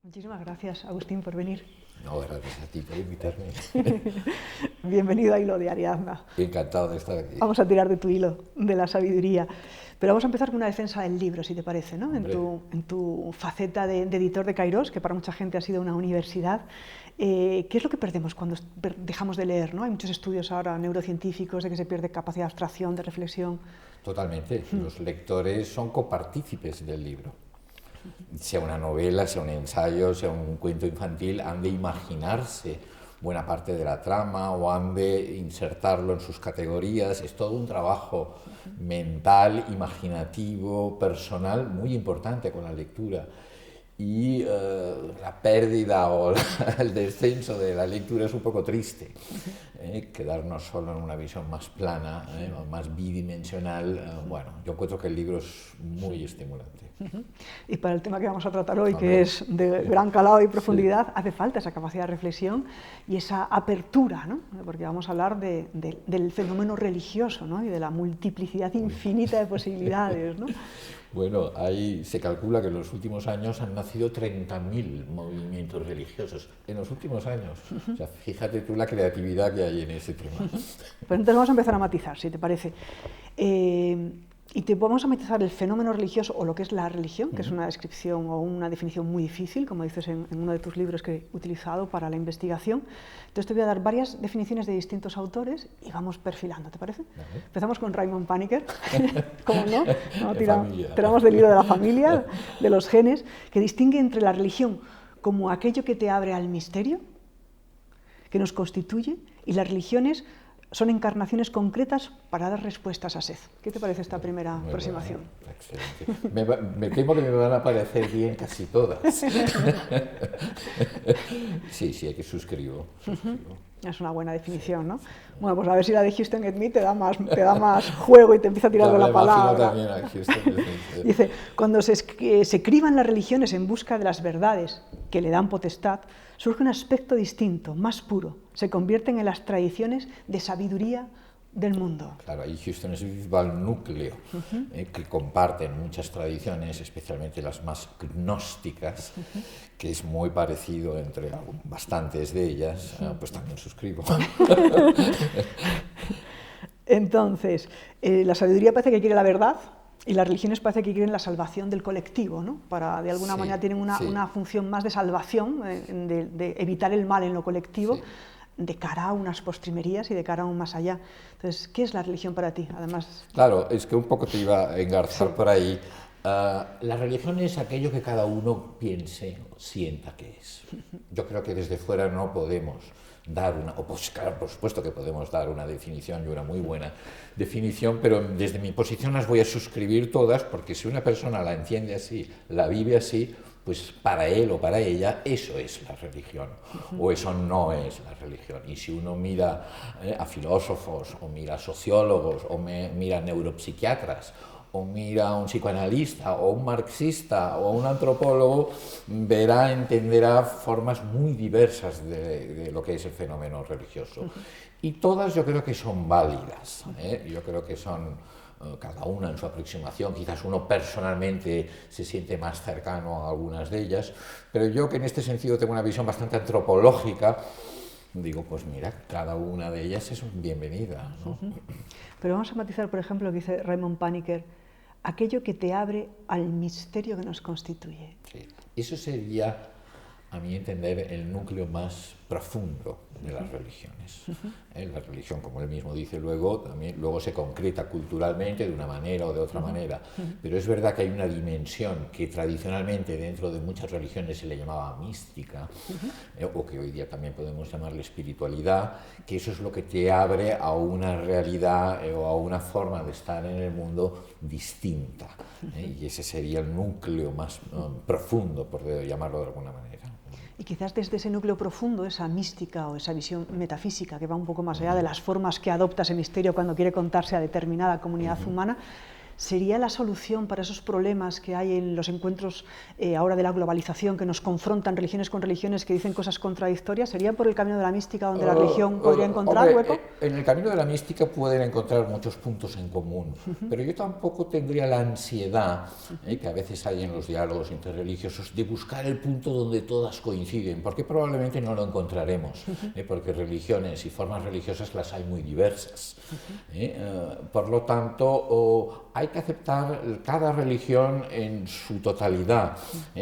Muchísimas gracias, Agustín, por venir. No, gracias a ti por invitarme. Bienvenido a Hilo de Ariadna. Encantado de estar aquí. Vamos a tirar de tu hilo, de la sabiduría. Pero vamos a empezar con una defensa del libro, si te parece, ¿no? En tu faceta de editor de Kairos, que para mucha gente ha sido una universidad. ¿Qué es lo que perdemos cuando dejamos de leer, ¿no? Hay muchos estudios ahora neurocientíficos de que se pierde capacidad de abstracción, de reflexión. Totalmente. Los lectores son copartícipes del libro. Sea una novela, sea un ensayo, sea un cuento infantil, han de imaginarse buena parte de la trama o han de insertarlo en sus categorías. Es todo un trabajo mental, imaginativo, personal, muy importante con la lectura. Y la pérdida o el descenso de la lectura es un poco triste. Quedarnos solo en una visión más plana, más bidimensional. Bueno, yo encuentro que el libro es muy estimulante. Y para el tema que vamos a tratar hoy, que es de gran calado y profundidad, sí, hace falta esa capacidad de reflexión y esa apertura, ¿no? Porque vamos a hablar del fenómeno religioso, ¿no? Y de la multiplicidad infinita de posibilidades, ¿no? Bueno, se calcula que en los últimos años han nacido 30.000 movimientos religiosos. En los últimos años. O sea, fíjate tú la creatividad que hay en ese tema. Pues entonces vamos a empezar a matizar, si te parece. Y te vamos a matizar el fenómeno religioso o lo que es la religión, que es una descripción o una definición muy difícil, como dices en uno de tus libros que he utilizado para la investigación. Entonces te voy a dar varias definiciones de distintos autores y vamos perfilando, ¿te parece? Vale. Empezamos con Raymond Paniker, ¿cómo no? Tiramos del hilo de la familia, de los genes, que distingue entre la religión como aquello que te abre al misterio, que nos constituye, y las religiones son encarnaciones concretas para dar respuestas a sed. ¿Qué te parece esta primera aproximación? Excelente. Me temo que me van a parecer bien casi todas. Sí, hay que suscribo. Es una buena definición, ¿no? Bueno, pues a ver si la de Houston Smith te da más juego y te empieza a tirar de la palabra. También a Houston Smith. Dice, cuando se criban las religiones en busca de las verdades que le dan potestad, surge un aspecto distinto, más puro. Se convierten en las tradiciones de sabiduría del mundo. Claro, ahí Houston Smith va al núcleo, que comparten muchas tradiciones, especialmente las más gnósticas, que es muy parecido entre bastantes de ellas, pues también suscribo. Entonces, la sabiduría parece que quiere la verdad, y las religiones parece que quieren la salvación del colectivo, ¿no? Para, de alguna manera, tienen una función más de salvación, de evitar el mal en lo colectivo, de cara a unas postrimerías y de cara aún más allá. Entonces, ¿qué es la religión para ti? Además... Claro, es que un poco te iba a engarzar por ahí. La religión es aquello que cada uno piense o sienta que es. Yo creo que desde fuera no podemos dar pues claro, por supuesto que podemos dar una definición y una muy buena definición, pero desde mi posición las voy a suscribir todas, porque si una persona la entiende así, la vive así, pues para él o para ella eso es la religión, o eso no es la religión. Y si uno mira a filósofos, o mira a sociólogos, o mira a neuropsiquiatras, o mira a un psicoanalista, o un marxista, o un antropólogo, entenderá formas muy diversas de lo que es el fenómeno religioso. Y todas yo creo que son válidas, yo creo que son cada una en su aproximación, quizás uno personalmente se siente más cercano a algunas de ellas, pero yo que en este sentido tengo una visión bastante antropológica, digo, pues mira, cada una de ellas es bienvenida, ¿no? Pero vamos a matizar, por ejemplo, lo que dice Raymond Paniker, aquello que te abre al misterio que nos constituye. Sí. Eso sería, a mi entender, el núcleo más profundo de las religiones. La religión, como él mismo dice luego, también luego se concreta culturalmente de una manera o de otra manera, pero es verdad que hay una dimensión que tradicionalmente dentro de muchas religiones se le llamaba mística, o que hoy día también podemos llamarle espiritualidad, que eso es lo que te abre a una realidad o a una forma de estar en el mundo distinta, y ese sería el núcleo más profundo, por llamarlo de alguna manera. Y quizás desde ese núcleo profundo, esa mística o esa visión metafísica que va un poco más allá de las formas que adopta ese misterio cuando quiere contarse a determinada comunidad humana, ¿sería la solución para esos problemas que hay en los encuentros ahora de la globalización, que nos confrontan religiones con religiones que dicen cosas contradictorias? ¿Sería por el camino de la mística donde la religión podría encontrar hueco? En el camino de la mística pueden encontrar muchos puntos en común, pero yo tampoco tendría la ansiedad que a veces hay en los diálogos interreligiosos de buscar el punto donde todas coinciden, porque probablemente no lo encontraremos, porque religiones y formas religiosas las hay muy diversas. Por lo tanto, hay que aceptar cada religión en su totalidad,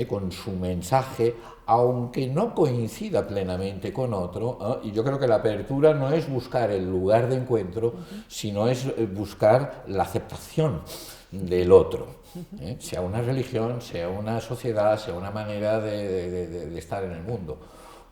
con su mensaje, aunque no coincida plenamente con otro, y yo creo que la apertura no es buscar el lugar de encuentro, sino es buscar la aceptación del otro, sea una religión, sea una sociedad, sea una manera de estar en el mundo.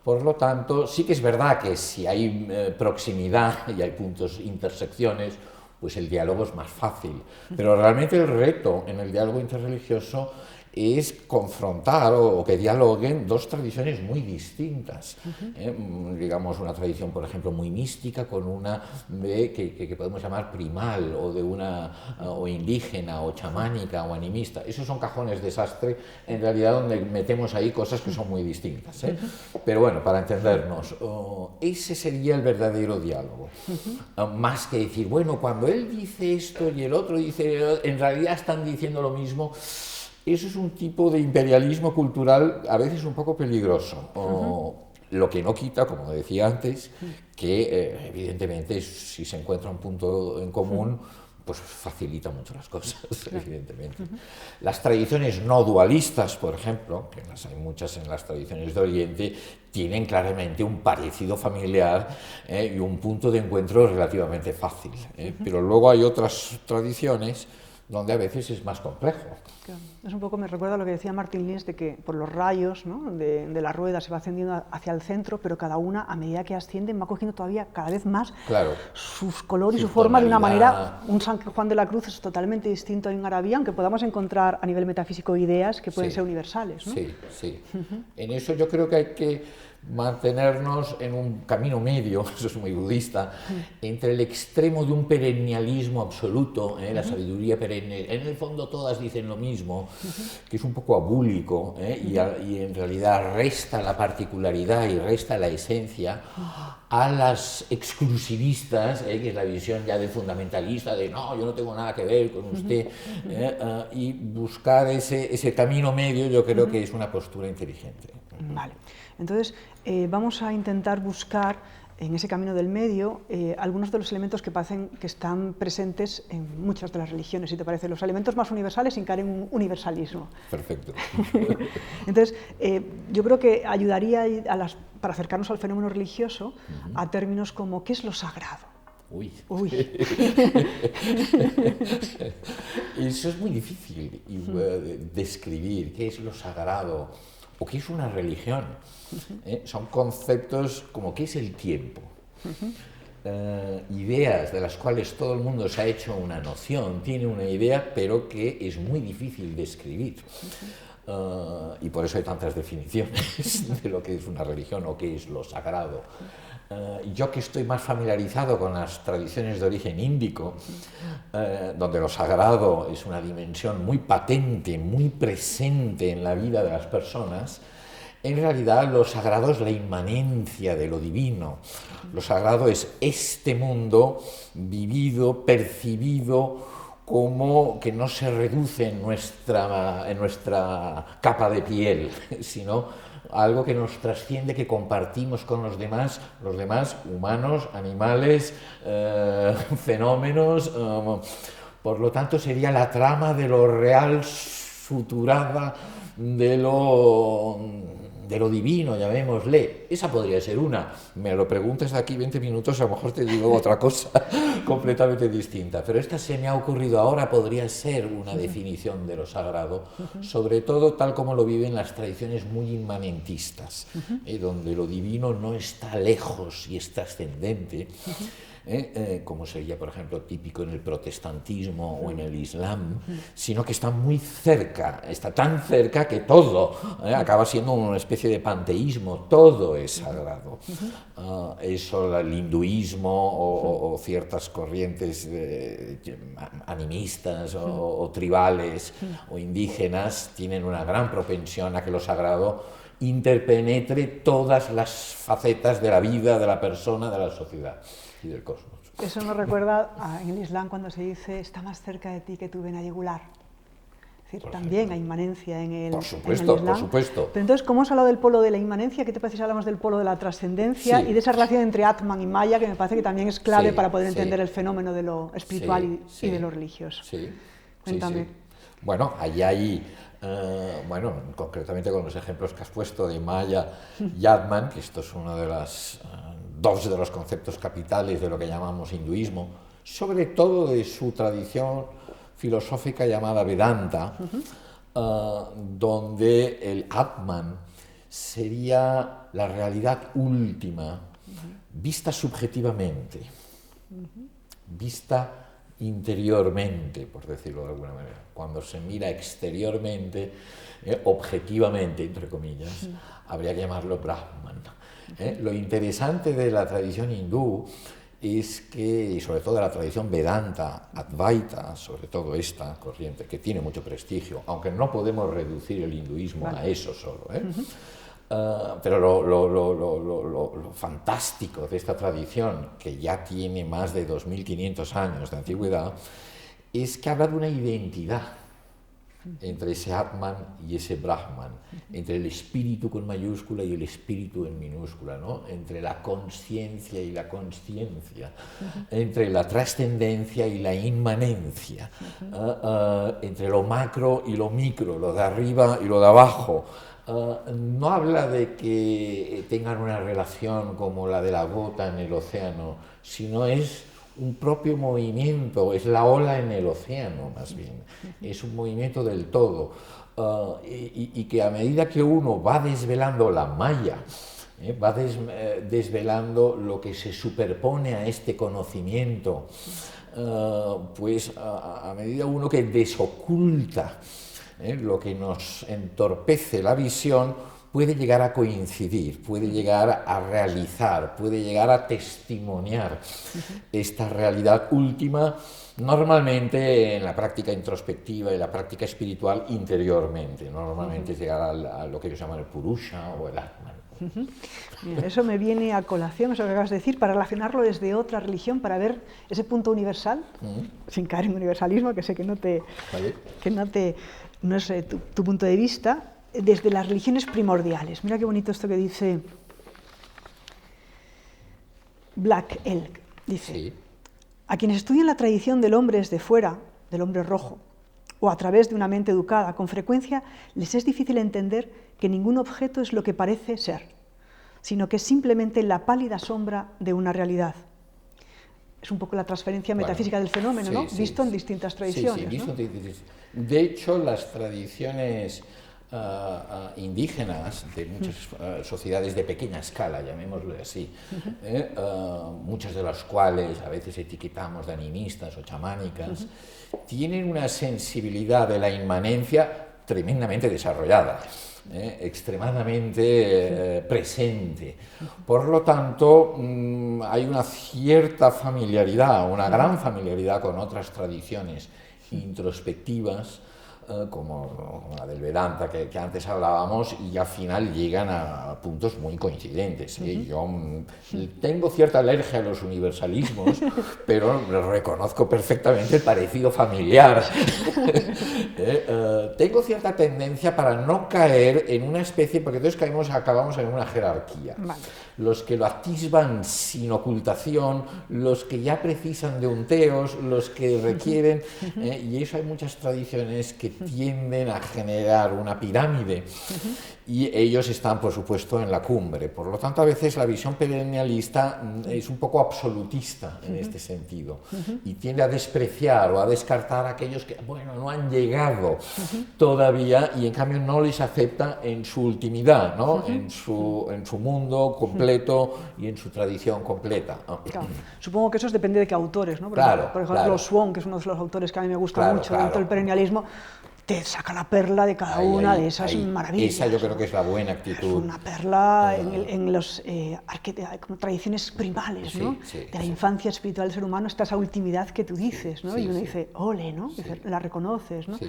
Por lo tanto, sí que es verdad que si hay proximidad y hay puntos, intersecciones, pues el diálogo es más fácil. Pero realmente el reto en el diálogo interreligioso es confrontar o que dialoguen dos tradiciones muy distintas. Digamos, una tradición, por ejemplo, muy mística con una que podemos llamar primal, o indígena, o chamánica, o animista. Esos son cajones desastre, en realidad, donde metemos ahí cosas que son muy distintas. Pero bueno, para entendernos, ese sería el verdadero diálogo. Más que decir, bueno, cuando él dice esto y el otro dice, en realidad están diciendo lo mismo. Eso es un tipo de imperialismo cultural a veces un poco peligroso, lo que no quita, como decía antes, que evidentemente si se encuentra un punto en común, pues facilita mucho las cosas, evidentemente. Las tradiciones no dualistas, por ejemplo, que las hay muchas en las tradiciones de Oriente, tienen claramente un parecido familiar y un punto de encuentro relativamente fácil. Pero luego hay otras tradiciones donde a veces es más complejo. Claro. Es un poco, me recuerda a lo que decía Martin Lins, de que por los rayos, ¿no?, de la rueda se va ascendiendo hacia el centro, pero cada una, a medida que ascienden, va cogiendo todavía cada vez más su color y su forma de una manera. Un San Juan de la Cruz es totalmente distinto a un Arabí, aunque podamos encontrar a nivel metafísico ideas que pueden ser universales, ¿no? Sí, sí. En eso yo creo que hay que mantenernos en un camino medio, eso es muy budista, entre el extremo de un perennialismo absoluto, la sabiduría perenne, en el fondo todas dicen lo mismo, que es un poco abúlico, y en realidad resta la particularidad y resta la esencia a las exclusivistas, que es la visión ya del fundamentalista, de no, yo no tengo nada que ver con usted, y buscar ese camino medio yo creo que es una postura inteligente. Vale. Entonces, vamos a intentar buscar en ese camino del medio algunos de los elementos que parecen que están presentes en muchas de las religiones, si te parece, los elementos más universales sin caer en un universalismo. Perfecto. Entonces, yo creo que ayudaría para acercarnos al fenómeno religioso a términos como ¿qué es lo sagrado? Uy. Eso es muy difícil describir qué es lo sagrado o qué es una religión. Son conceptos como qué es el tiempo, ideas de las cuales todo el mundo se ha hecho una noción, tiene una idea, pero que es muy difícil de escribir. Y por eso hay tantas definiciones de lo que es una religión o qué es lo sagrado. Yo que estoy más familiarizado con las tradiciones de origen índico, donde lo sagrado es una dimensión muy patente, muy presente en la vida de las personas, en realidad lo sagrado es la inmanencia de lo divino. Lo sagrado es este mundo vivido, percibido, como que no se reduce en nuestra capa de piel, sino algo que nos trasciende, que compartimos con los demás humanos, animales, fenómenos. Por lo tanto, sería la trama de lo real futurada de lo divino, llamémosle. Esa podría ser una. Me lo preguntas de aquí 20 minutos, a lo mejor te digo otra cosa completamente distinta. Pero esta se me ha ocurrido ahora, podría ser una definición de lo sagrado, sobre todo tal como lo viven las tradiciones muy inmanentistas, donde lo divino no está lejos y es trascendente, como sería, por ejemplo, típico en el protestantismo o en el Islam, sino que está muy cerca, está tan cerca que todo acaba siendo una especie de panteísmo, todo es sagrado. Eso, el hinduismo o ciertas corrientes animistas o tribales o indígenas tienen una gran propensión a que lo sagrado interpenetre todas las facetas de la vida, de la persona, de la sociedad y del cosmos. Eso nos recuerda en el Islam cuando se dice está más cerca de ti que tu vena yugular. Es decir, también hay inmanencia en el, por supuesto, en el Islam. Por supuesto. Pero entonces, ¿cómo has hablado del polo de la inmanencia? ¿Qué te parece si hablamos del polo de la trascendencia y de esa relación entre Atman y Maya, que me parece que también es clave para poder entender el fenómeno de lo espiritual y de lo religioso? Cuéntame. Bueno, allí hay, concretamente con los ejemplos que has puesto de Maya y Atman, que esto es uno de las dos de los conceptos capitales de lo que llamamos hinduismo, sobre todo de su tradición filosófica llamada Vedanta, donde el Atman sería la realidad última, vista subjetivamente, vista interiormente, por decirlo de alguna manera. Cuando se mira exteriormente, objetivamente, entre comillas, habría que llamarlo Brahman. Lo interesante de la tradición hindú es que, y sobre todo de la tradición Vedanta, Advaita, sobre todo esta corriente, que tiene mucho prestigio, aunque no podemos reducir el hinduismo a eso solo, pero lo fantástico de esta tradición, que ya tiene más de 2500 años de antigüedad, es que habla de una identidad entre ese Atman y ese Brahman, entre el espíritu con mayúscula y el espíritu en minúscula, ¿no? Entre la consciencia y la consciencia, entre la trascendencia y la inmanencia, entre lo macro y lo micro, lo de arriba y lo de abajo. No habla de que tengan una relación como la de la gota en el océano, sino es un propio movimiento, es la ola en el océano más bien, es un movimiento del todo, y que a medida que uno va desvelando la malla, va desvelando lo que se superpone a este conocimiento, pues a medida uno que desoculta lo que nos entorpece la visión, puede llegar a coincidir, puede llegar a realizar, puede llegar a testimoniar esta realidad última, normalmente en la práctica introspectiva y la práctica espiritual interiormente. Normalmente es llegar a lo que ellos llaman el Purusha o el Atman. Mira, eso me viene a colación, eso que acabas de decir, para relacionarlo desde otra religión, para ver ese punto universal, sin caer en universalismo, que sé que no es tu punto de vista, desde las religiones primordiales. Mira qué bonito esto que dice Black Elk. Dice, a quienes estudian la tradición del hombre desde fuera, del hombre rojo, o a través de una mente educada, con frecuencia les es difícil entender que ningún objeto es lo que parece ser, sino que es simplemente la pálida sombra de una realidad. Es un poco la transferencia metafísica del fenómeno, ¿no? Visto en distintas tradiciones. ¿no? De hecho, las tradiciones indígenas de muchas sociedades de pequeña escala, llamémoslo así, muchas de las cuales a veces etiquetamos de animistas o chamánicas, tienen una sensibilidad de la inmanencia tremendamente desarrollada, extremadamente presente. Por lo tanto, hay una cierta familiaridad, una gran familiaridad con otras tradiciones introspectivas, como la del Vedanta que antes hablábamos, y al final llegan a puntos muy coincidentes. Yo tengo cierta alergia a los universalismos, pero reconozco perfectamente el parecido familiar. Tengo cierta tendencia para no caer en una especie, porque entonces acabamos en una jerarquía. Vale. Los que lo atisban sin ocultación, los que ya precisan de un teos, los que requieren, y eso hay muchas tradiciones que tienden a generar una pirámide y ellos están, por supuesto, en la cumbre. Por lo tanto, a veces la visión perennialista es un poco absolutista en este sentido y tiende a despreciar o a descartar a aquellos que, bueno, no han llegado todavía y en cambio no les acepta en su ultimidad, ¿no? En su mundo completo y en su tradición completa. Claro. Supongo que eso depende de qué autores, ¿no? Por ejemplo, Swan, que es uno de los autores que a mí me gusta mucho dentro del perennialismo, te saca la perla de cada una de esas maravillas. Esa yo creo que es la buena actitud. Es una perla en las tradiciones primales, ¿no? De la infancia espiritual del ser humano, está esa ultimidad que tú dices, ¿no? Y uno dice, ole, ¿no? La reconoces, ¿no?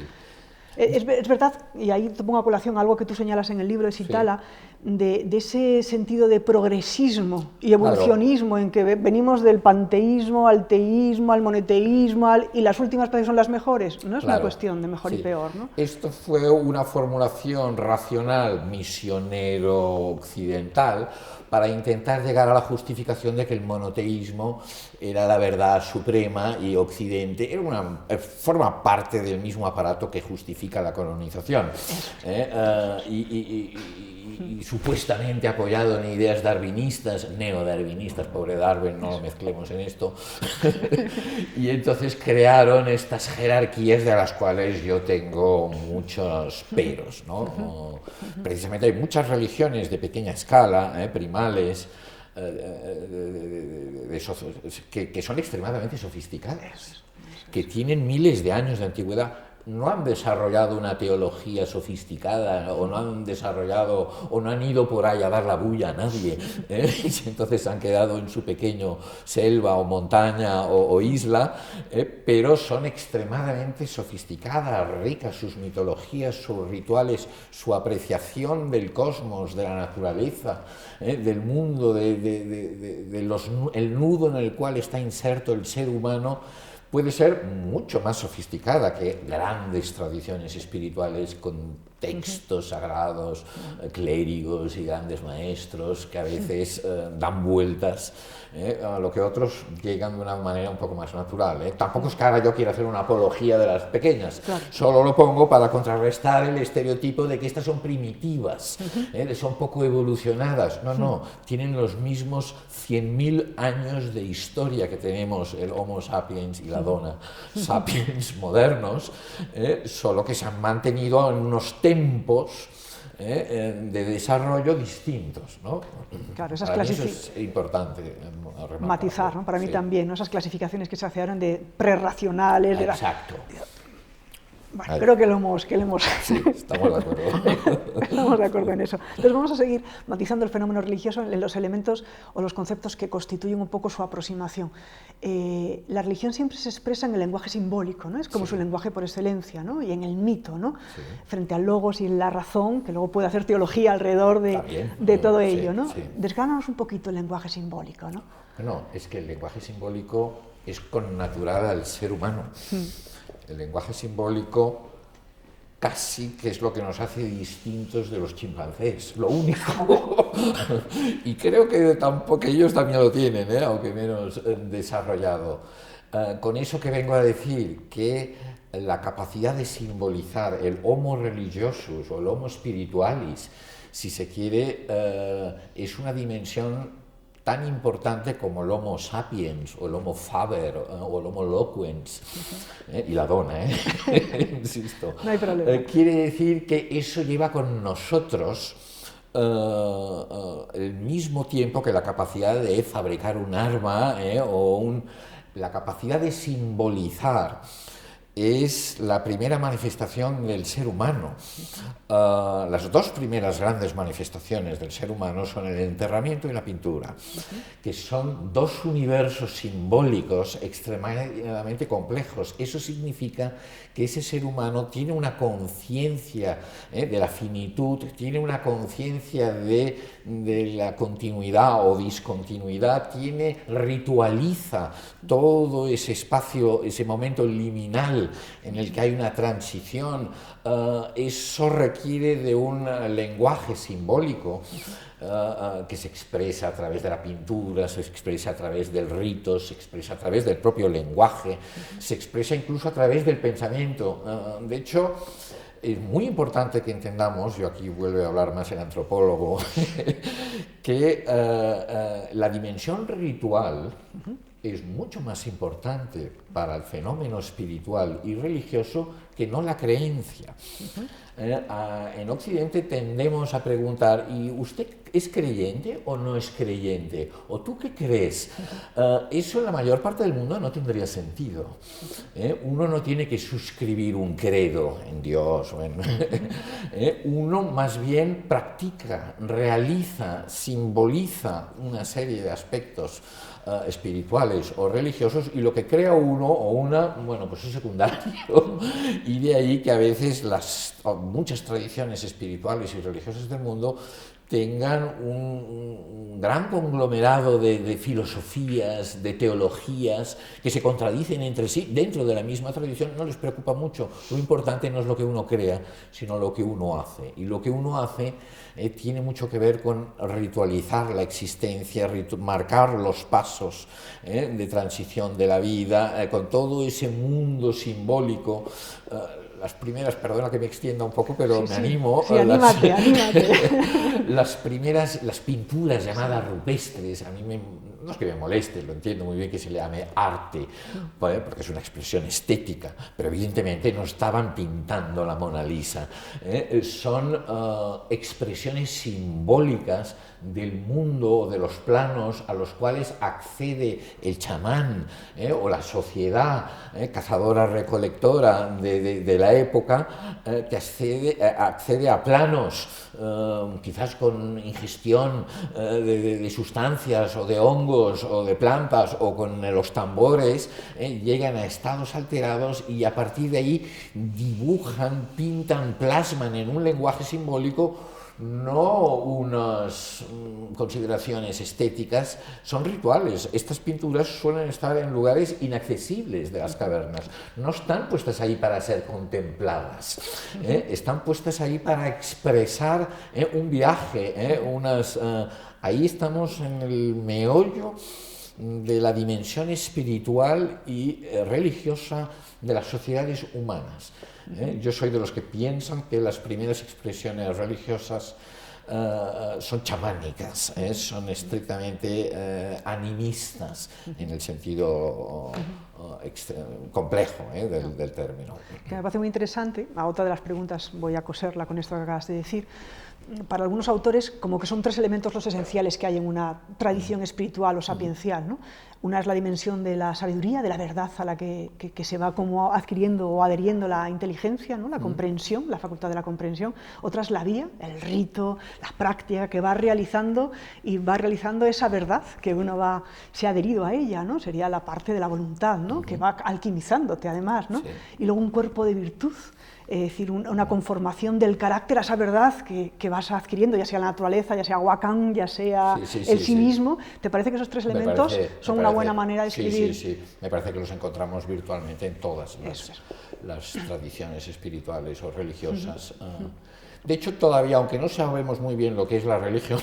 Es verdad, y ahí te pongo a colación algo que tú señalas en el libro de Sitala, de ese sentido de progresismo y evolucionismo en que venimos del panteísmo al teísmo, al monoteísmo, y las últimas son las mejores. No es una cuestión de mejor y peor, ¿no? Esto fue una formulación racional misionero-occidental para intentar llegar a la justificación de que el monoteísmo era la verdad suprema y Occidente forma parte del mismo aparato que justifica la colonización. Y supuestamente apoyado en ideas darwinistas, neodarwinistas, pobre Darwin, no lo mezclemos en esto, y entonces crearon estas jerarquías de las cuales yo tengo muchos peros, ¿no? Precisamente hay muchas religiones de pequeña escala, primales, que son extremadamente sofisticadas, que tienen miles de años de antigüedad. No han desarrollado una teología sofisticada o no han desarrollado o no han ido por ahí a dar la bulla a nadie, y entonces han quedado en su pequeño selva o montaña o isla, pero son extremadamente sofisticadas, ricas sus mitologías, sus rituales, su apreciación del cosmos, de la naturaleza, del mundo, el nudo en el cual está inserto el ser humano. Puede ser mucho más sofisticada que grandes tradiciones espirituales con textos sagrados, clérigos y grandes maestros que a veces dan vueltas a lo que otros llegan de una manera un poco más natural. Tampoco es que ahora yo quiera hacer una apología de las pequeñas, solo lo pongo para contrarrestar el estereotipo de que estas son primitivas, son poco evolucionadas. No, tienen los mismos 100.000 años de historia que tenemos el Homo sapiens y la Donna sapiens modernos, solo que se han mantenido en unos tempos de desarrollo distintos, ¿no? Claro, para mí eso es importante matizar, ¿no? Para mí también, ¿no? Esas clasificaciones que se hacían de prerracionales. Exacto. Bueno, creo que lo hemos... Sí, estamos de acuerdo. Estamos de acuerdo en eso. Entonces vamos a seguir matizando el fenómeno religioso en los elementos o los conceptos que constituyen un poco su aproximación. La religión siempre se expresa en el lenguaje simbólico, ¿no? Es como su lenguaje por excelencia, ¿no? Y en el mito, ¿no? Frente al logos y la razón, que luego puede hacer teología alrededor de todo ello, ¿no? Desgránanos un poquito el lenguaje simbólico, ¿no? No, es que el lenguaje simbólico es connatural al ser humano. El lenguaje simbólico casi que es lo que nos hace distintos de los chimpancés, lo único. Y creo que tampoco ellos también lo tienen, aunque menos desarrollado. Con eso que vengo a decir, que la capacidad de simbolizar el homo religiosus o el homo spiritualis, si se quiere, es una dimensión tan importante como el Homo sapiens o el Homo faber o el Homo loquens, y la Donna, insisto. No hay problema. Quiere decir que eso lleva con nosotros el mismo tiempo que la capacidad de fabricar un arma la capacidad de simbolizar. Es la primera manifestación del ser humano. Las dos primeras grandes manifestaciones del ser humano son el enterramiento y la pintura, que son dos universos simbólicos extremadamente complejos. Eso significa que ese ser humano tiene una conciencia de la finitud, tiene una conciencia de la continuidad o discontinuidad, ritualiza todo ese espacio, ese momento liminal final, en el que hay una transición, eso requiere de un lenguaje simbólico que se expresa a través de la pintura, se expresa a través del rito, se expresa a través del propio lenguaje, se expresa incluso a través del pensamiento. De hecho, es muy importante que entendamos, yo aquí vuelvo a hablar más el antropólogo, que la dimensión ritual es mucho más importante para el fenómeno espiritual y religioso que no la creencia. En Occidente tendemos a preguntar, ¿y usted es creyente o no es creyente? ¿O tú qué crees? Eso en la mayor parte del mundo no tendría sentido. Uno no tiene que suscribir un credo en Dios. Uno más bien practica, realiza, simboliza una serie de aspectos espirituales o religiosos, y lo que crea uno o una, bueno, pues es secundario. Y de ahí que a veces muchas tradiciones espirituales y religiosas del mundo tengan un gran conglomerado de filosofías, de teologías que se contradicen entre sí dentro de la misma tradición. No les preocupa mucho. Lo importante no es lo que uno crea, sino lo que uno hace. Y lo que uno hace tiene mucho que ver con ritualizar la existencia, marcar los pasos de transición de la vida, con todo ese mundo simbólico. Las primeras, perdona que me extienda un poco, pero me animo. Sí, anímate. Las pinturas llamadas rupestres, a mí no es que me moleste, lo entiendo muy bien que se le llame arte, ¿vale? Porque es una expresión estética, pero evidentemente no estaban pintando la Mona Lisa. Son expresiones simbólicas del mundo o de los planos a los cuales accede el chamán o la sociedad cazadora-recolectora de la época, que accede a planos quizás con ingestión de sustancias o de hongos o de plantas, o con los tambores, llegan a estados alterados y a partir de ahí dibujan, pintan, plasman en un lenguaje simbólico no unas consideraciones estéticas, son rituales. Estas pinturas suelen estar en lugares inaccesibles de las cavernas. No están puestas ahí para ser contempladas, están puestas ahí para expresar un viaje, ahí estamos en el meollo de la dimensión espiritual y religiosa de las sociedades humanas. Yo soy de los que piensan que las primeras expresiones religiosas son chamánicas, son estrictamente animistas en el sentido complejo del término. Que me parece muy interesante, a otra de las preguntas voy a coserla con esto que acabas de decir. Para algunos autores, como que son tres elementos los esenciales que hay en una tradición espiritual o sapiencial, ¿no? Una es la dimensión de la sabiduría, de la verdad a la que se va como adquiriendo o adheriendo la inteligencia, ¿no? La comprensión, la facultad de la comprensión. Otra es la vía, el rito, la práctica que va realizando esa verdad que uno se ha adherido a ella, ¿no? Sería la parte de la voluntad, ¿no? Que va alquimizándote además, ¿no? Sí. Y luego un cuerpo de virtud. Es decir, una conformación del carácter a esa verdad que vas adquiriendo, ya sea la naturaleza, ya sea Wakan, ya sea el sí mismo. ¿Te parece que esos tres elementos son una buena manera de escribir? Sí, me parece que los encontramos virtualmente en todas las tradiciones espirituales o religiosas. De hecho, todavía, aunque no sabemos muy bien lo que es la religión,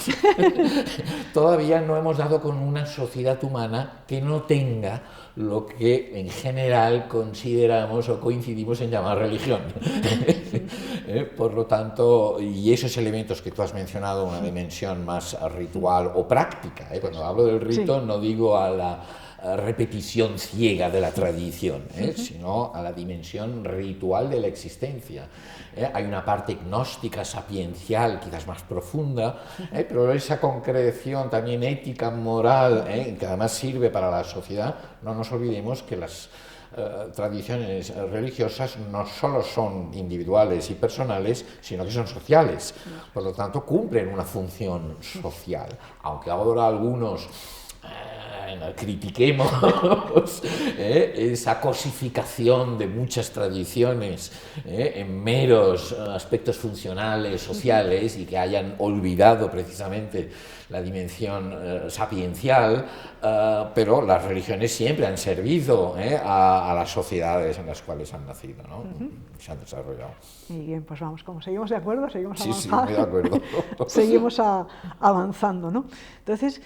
todavía no hemos dado con una sociedad humana que no tenga lo que en general consideramos o coincidimos en llamar religión. Por lo tanto, y esos elementos que tú has mencionado, una dimensión más ritual o práctica, cuando hablo del rito no digo a la repetición ciega de la tradición, sino a la dimensión ritual de la existencia. Hay una parte gnóstica, sapiencial, quizás más profunda, pero esa concreción también ética, moral, que además sirve para la sociedad. No nos olvidemos que las tradiciones religiosas no solo son individuales y personales, sino que son sociales. Por lo tanto, cumplen una función social. Aunque ahora algunos critiquemos esa cosificación de muchas tradiciones en meros aspectos funcionales, sociales, y que hayan olvidado precisamente la dimensión sapiencial, pero las religiones siempre han servido a las sociedades en las cuales han nacido, ¿no? Se han desarrollado. Muy bien, pues vamos, como seguimos de acuerdo, seguimos Sí, avanzando. sí, muy de acuerdo. Seguimos avanzando, ¿no? Entonces,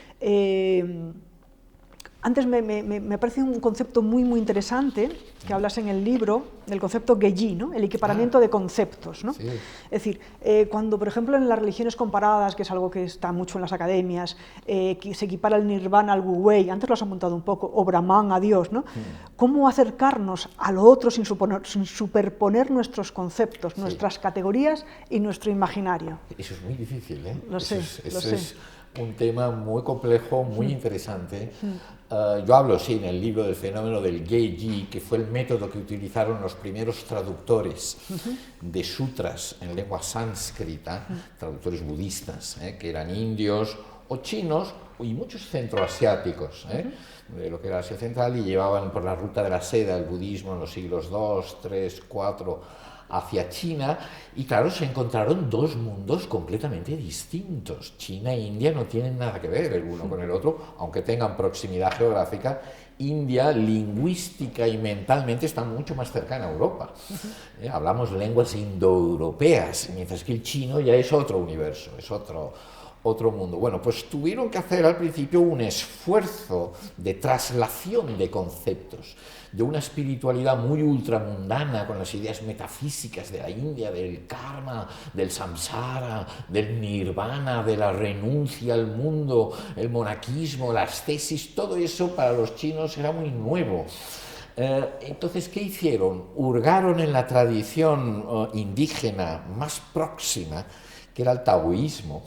antes me parece un concepto muy, muy interesante que hablas en el libro, del concepto Geji, ¿no? El equiparamiento de conceptos, ¿no? Sí. Es decir, cuando, por ejemplo, en las religiones comparadas, que es algo que está mucho en las academias, que se equipara el nirvana al wu-wei, antes lo has apuntado un poco, o Brahman a Dios, ¿no? ¿Cómo acercarnos a lo otro sin superponer nuestros conceptos, nuestras categorías y nuestro imaginario? Eso es muy difícil, ¿eh? Lo sé. Es un tema muy complejo, muy interesante. Yo hablo, sí, en el libro del fenómeno del Geji, que fue el método que utilizaron los primeros traductores de sutras en lengua sánscrita, traductores budistas, que eran indios o chinos y muchos centroasiáticos, de lo que era Asia Central, y llevaban por la ruta de la seda el budismo en los siglos II, III, IV, hacia China, y claro, se encontraron dos mundos completamente distintos. China e India no tienen nada que ver el uno con el otro, aunque tengan proximidad geográfica. India, lingüística y mentalmente, está mucho más cercana a Europa. Hablamos lenguas indoeuropeas, mientras que el chino ya es otro universo, es otro mundo. Bueno, pues tuvieron que hacer al principio un esfuerzo de traslación de conceptos, de una espiritualidad muy ultramundana, con las ideas metafísicas de la India, del karma, del samsara, del nirvana, de la renuncia al mundo, el monaquismo, la ascesis, todo eso para los chinos era muy nuevo. Entonces, ¿qué hicieron? Hurgaron en la tradición indígena más próxima, que era el taoísmo,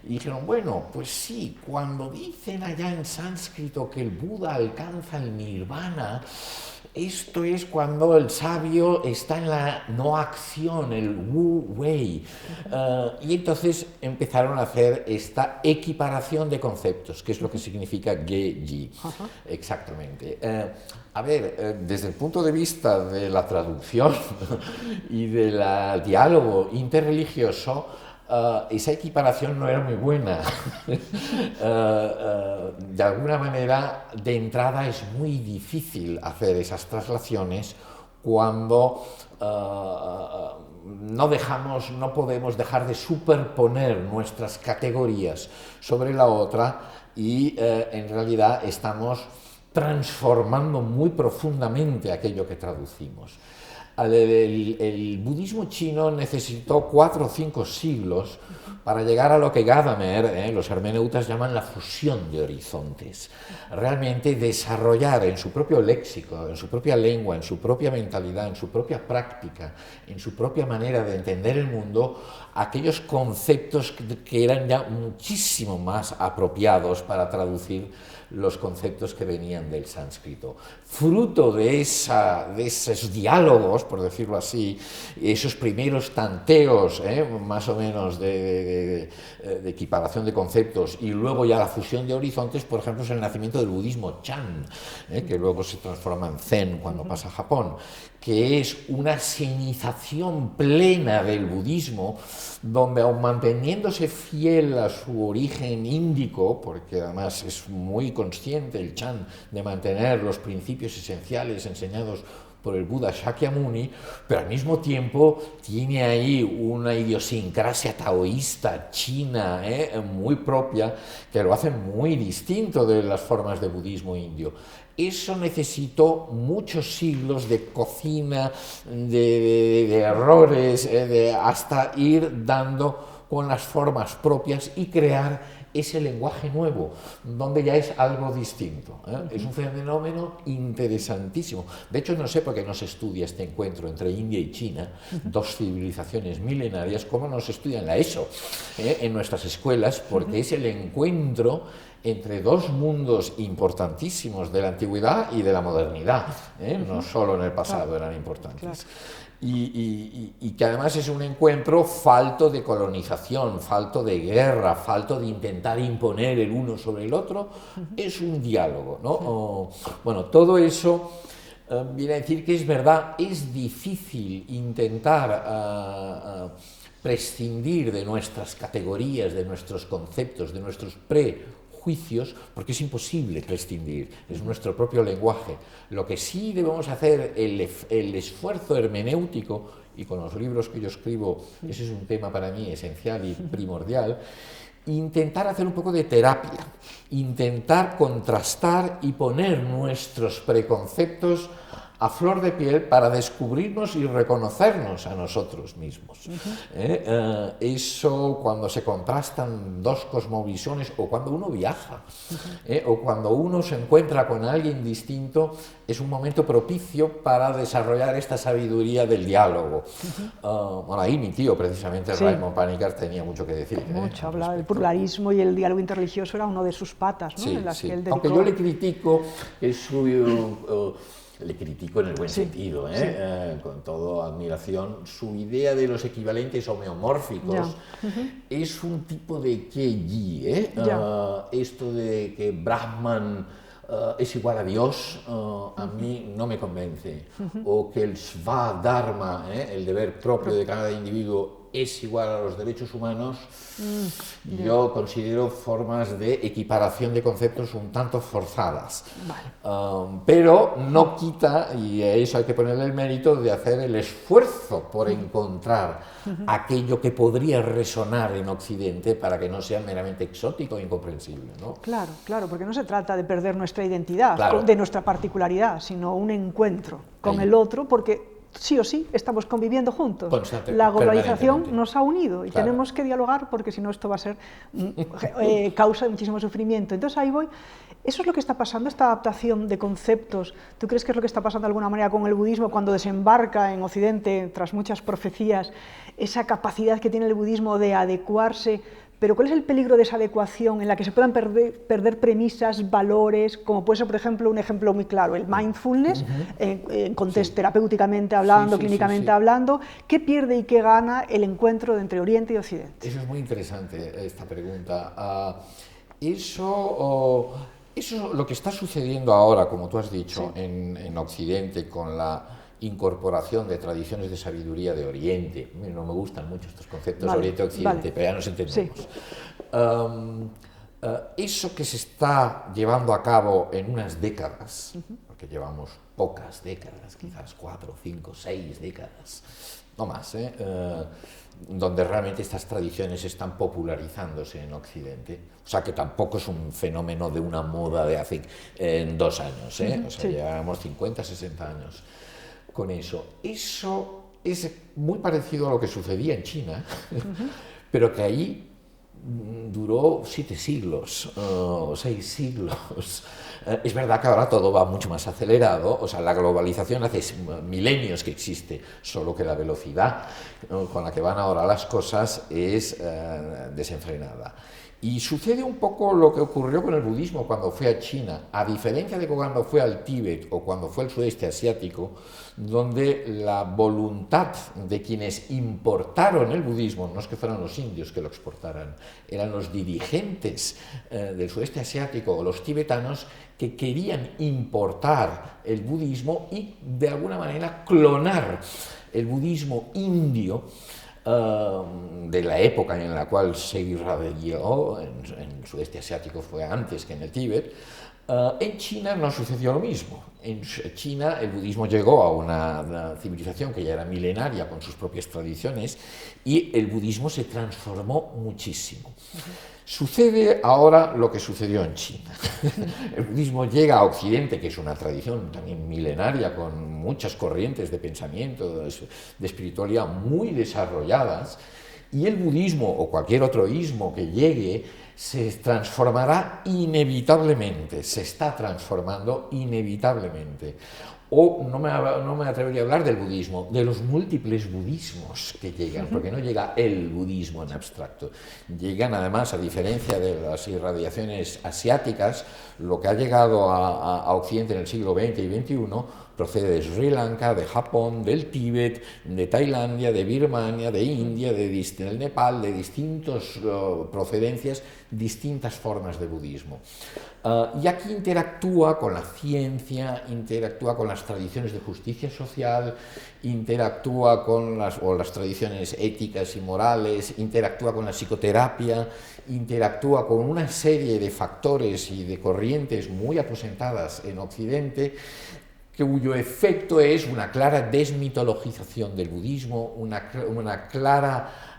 y dijeron, bueno, pues sí, cuando dicen allá en sánscrito que el Buda alcanza el nirvana, esto es cuando el sabio está en la no acción, el wu wei. Y entonces empezaron a hacer esta equiparación de conceptos, que es lo que significa Geji, exactamente. A ver, desde el punto de vista de la traducción y del diálogo interreligioso, esa equiparación no era muy buena. De alguna manera, de entrada es muy difícil hacer esas traslaciones cuando no podemos dejar de superponer nuestras categorías sobre la otra y en realidad estamos transformando muy profundamente aquello que traducimos. El budismo chino necesitó 4 o 5 siglos para llegar a lo que Gadamer, los hermeneutas llaman la fusión de horizontes. Realmente desarrollar en su propio léxico, en su propia lengua, en su propia mentalidad, en su propia práctica, en su propia manera de entender el mundo, aquellos conceptos que eran ya muchísimo más apropiados para traducir los conceptos que venían del sánscrito. Fruto de esos diálogos, por decirlo así, esos primeros tanteos, más o menos de equiparación de conceptos, y luego ya la fusión de horizontes, por ejemplo, es el nacimiento del budismo Chan, que luego se transforma en Zen cuando pasa a Japón, que es una sinización plena del budismo, donde aun manteniéndose fiel a su origen índico, porque además es muy consciente el Chan de mantener los principios esenciales enseñados por el Buda Shakyamuni, pero al mismo tiempo tiene ahí una idiosincrasia taoísta china muy propia, que lo hace muy distinto de las formas de budismo indio. Eso necesitó muchos siglos de cocina, de errores, hasta ir dando con las formas propias y crear ese lenguaje nuevo, donde ya es algo distinto. Es un fenómeno interesantísimo. De hecho, no sé por qué no se estudia este encuentro entre India y China, dos civilizaciones milenarias, como no se estudia en la ESO, en nuestras escuelas, porque es el encuentro entre dos mundos importantísimos de la antigüedad y de la modernidad, no solo en el pasado eran importantes. y que además es un encuentro falto de colonización, falto de guerra, falto de intentar imponer el uno sobre el otro, es un diálogo, ¿no? Bueno, todo eso viene a decir que es verdad, es difícil intentar prescindir de nuestras categorías, de nuestros conceptos, de nuestros prejuicios, porque es imposible prescindir, es nuestro propio lenguaje. Lo que sí debemos hacer, el esfuerzo hermenéutico, y con los libros que yo escribo, ese es un tema para mí esencial y primordial, intentar hacer un poco de terapia, intentar contrastar y poner nuestros preconceptos a flor de piel para descubrirnos y reconocernos a nosotros mismos. Eso, cuando se contrastan dos cosmovisiones, o cuando uno viaja, o cuando uno se encuentra con alguien distinto, es un momento propicio para desarrollar esta sabiduría del diálogo. Bueno, ahí mi tío, precisamente, sí. Raymond Panikkar, tenía mucho que decir. Mucho, hablaba del pluralismo, y el diálogo interreligioso era uno de sus patas, ¿no? Sí, en las sí. que él dedicó... Aunque yo le critico le critico en el buen sentido, con toda admiración, su idea de los equivalentes homeomórficos es un tipo de Keyi, esto de que Brahman es igual a Dios, a mí no me convence, o que el Svadharma, el deber propio de cada individuo, es igual a los derechos humanos, yo considero formas de equiparación de conceptos un tanto forzadas. Vale. Pero no quita, y a eso hay que ponerle el mérito, de hacer el esfuerzo por encontrar aquello que podría resonar en Occidente para que no sea meramente exótico e incomprensible, ¿no? Claro, claro, porque no se trata de perder nuestra identidad, claro, de nuestra particularidad, sino un encuentro con el otro, porque sí o sí estamos conviviendo juntos. La globalización nos ha unido y tenemos que dialogar, porque si no esto va a ser causa de muchísimo sufrimiento. Entonces ahí voy. Eso es lo que está pasando, esta adaptación de conceptos. ¿Tú crees que es lo que está pasando de alguna manera con el budismo cuando desembarca en Occidente, tras muchas profecías, esa capacidad que tiene el budismo de adecuarse? Pero ¿cuál es el peligro de esa adecuación en la que se puedan perder premisas, valores, como puede ser, por ejemplo, un ejemplo muy claro, el mindfulness, terapéuticamente hablando, clínicamente hablando? ¿Qué pierde y qué gana el encuentro entre Oriente y Occidente? Eso es muy interesante, esta pregunta. Eso lo que está sucediendo ahora, como tú has dicho, en Occidente, con la incorporación de tradiciones de sabiduría de Oriente. No me gustan mucho estos conceptos Oriente-Occidente, pero ya nos entendemos. Eso que se está llevando a cabo en unas décadas, porque llevamos pocas décadas, quizás 4, 5, 6 décadas, no más, donde realmente estas tradiciones están popularizándose en Occidente. O sea, que tampoco es un fenómeno de una moda de hace 2 años, o sea, llevamos 50, 60 años con eso. Eso es muy parecido a lo que sucedía en China, pero que ahí duró 7 siglos o 6 siglos. Es verdad que ahora todo va mucho más acelerado, o sea, la globalización hace milenios que existe, solo que la velocidad con la que van ahora las cosas es desenfrenada. Y sucede un poco lo que ocurrió con el budismo cuando fue a China, a diferencia de cuando fue al Tíbet o cuando fue al sudeste asiático, donde la voluntad de quienes importaron el budismo, no es que fueran los indios que lo exportaran, eran los dirigentes del sudeste asiático o los tibetanos que querían importar el budismo y de alguna manera clonar el budismo indio de la época en la cual se irradió, en el sudeste asiático fue antes que en el Tíbet. En China no sucedió lo mismo. En China el budismo llegó a una civilización que ya era milenaria con sus propias tradiciones y el budismo se transformó muchísimo. Sucede ahora lo que sucedió en China. El budismo llega a Occidente, que es una tradición también milenaria, con muchas corrientes de pensamiento, de espiritualidad muy desarrolladas, y el budismo o cualquier otro ismo que llegue se transformará inevitablemente, se está transformando inevitablemente, O no me atrevería a hablar del budismo, de los múltiples budismos que llegan, porque no llega el budismo en abstracto. Llegan además, a diferencia de las irradiaciones asiáticas, lo que ha llegado a Occidente en el siglo XX y XXI procede de Sri Lanka, de Japón, del Tíbet, de Tailandia, de Birmania, de India, del Nepal, de distintas procedencias, distintas formas de budismo. Y aquí interactúa con la ciencia, interactúa con las tradiciones de justicia social, interactúa con las tradiciones éticas y morales, interactúa con la psicoterapia, interactúa con una serie de factores y de corrientes muy aposentadas en Occidente, cuyo efecto es una clara desmitologización del budismo, una clara